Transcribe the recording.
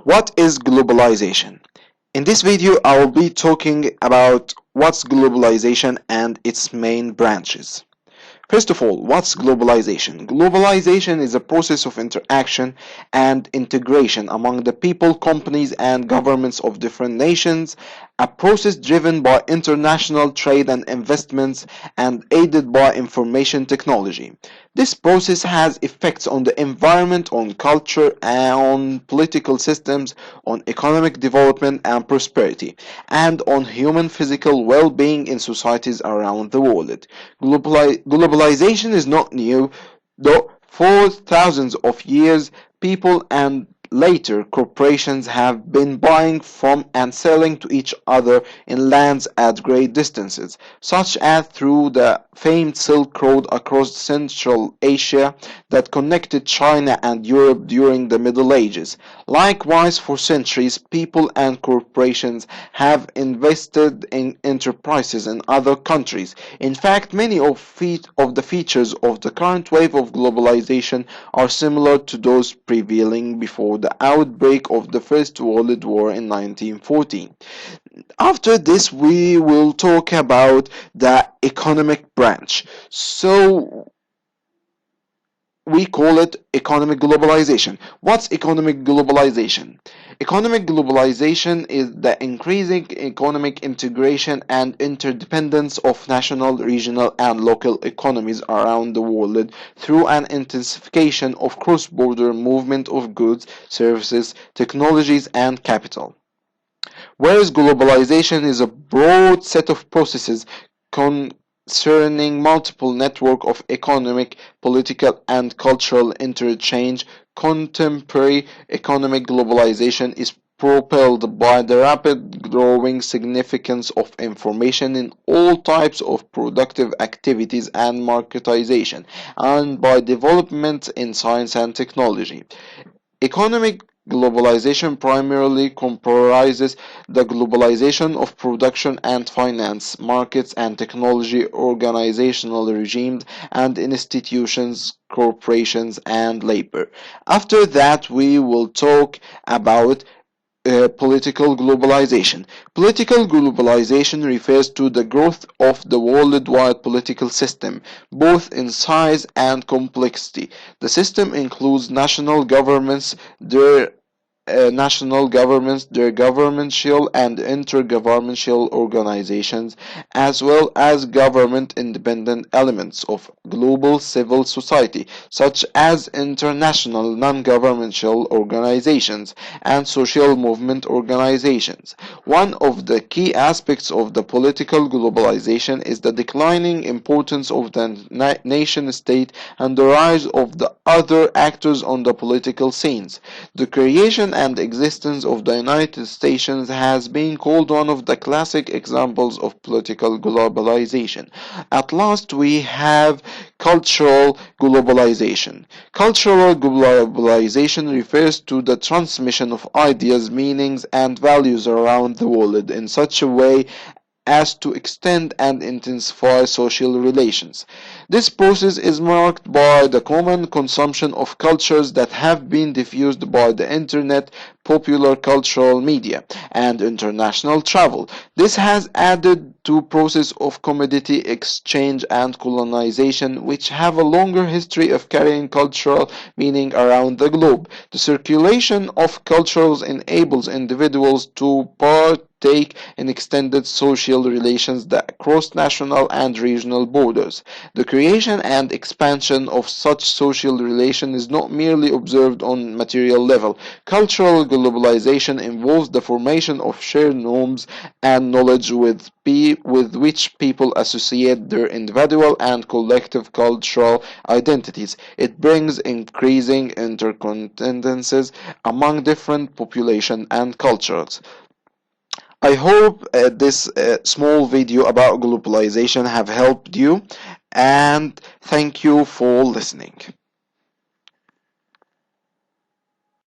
What is globalization? In this video, I will be talking about what's globalization and its main branches. First of all, what's globalization? Globalization is a process of interaction and integration among the people, companies, and governments of different nations, a process driven by international trade and investments and aided by information technology. This process has effects on the environment, on culture, on political systems, on economic development and prosperity, and on human physical well-being in societies around the world. Globalization is not new, though for thousands of years people and later corporations have been buying from and selling to each other in lands at great distances, such as through the famed Silk Road across Central Asia that connected China and Europe during the Middle Ages. Likewise, for centuries, people and corporations have invested in enterprises in other countries. In fact, many of the features of the current wave of globalization are similar to those prevailing before the outbreak of the First World War in 1914. After this, we will talk about the economic branch. So, we call it economic globalization. What's economic globalization? Economic globalization is the increasing economic integration and interdependence of national, regional, and local economies around the world through an intensification of cross-border movement of goods, services, technologies, and capital. Whereas globalization is a broad set of processes concerning multiple network of economic, political, and cultural interchange, contemporary economic globalization is propelled by the rapid growing significance of information in all types of productive activities and marketization, and by development in science and technology. Economic globalization primarily comprises the globalization of production and finance, markets and technology, organizational regimes and institutions, corporations, and labor. After that, we will talk about political globalization. Political globalization refers to the growth of the worldwide political system, both in size and complexity. The system includes national governments, their governmental and intergovernmental organizations, as well as government independent elements of global civil society, such as international non-governmental organizations and social movement organizations. One of the key aspects of the political globalization is the declining importance of the nation state and the rise of the other actors on the political scenes. The creation and existence of the United States has been called one of the classic examples of political globalization. At last, we have cultural globalization. Cultural globalization refers to the transmission of ideas, meanings, and values around the world in such a way as to extend and intensify social relations. This process is marked by the common consumption of cultures that have been diffused by the internet, popular cultural media, and international travel. This has added to process of commodity exchange and colonization, which have a longer history of carrying cultural meaning around the globe. The circulation of cultures enables individuals to partake in extended social relations that cross national and regional borders. The creation and expansion of such social relation is not merely observed on material level. Cultural globalization involves the formation of shared norms and knowledge with which people associate their individual and collective cultural identities. It brings increasing interconsistencies among different populations and cultures. I hope this small video about globalization have helped you, and thank you for listening.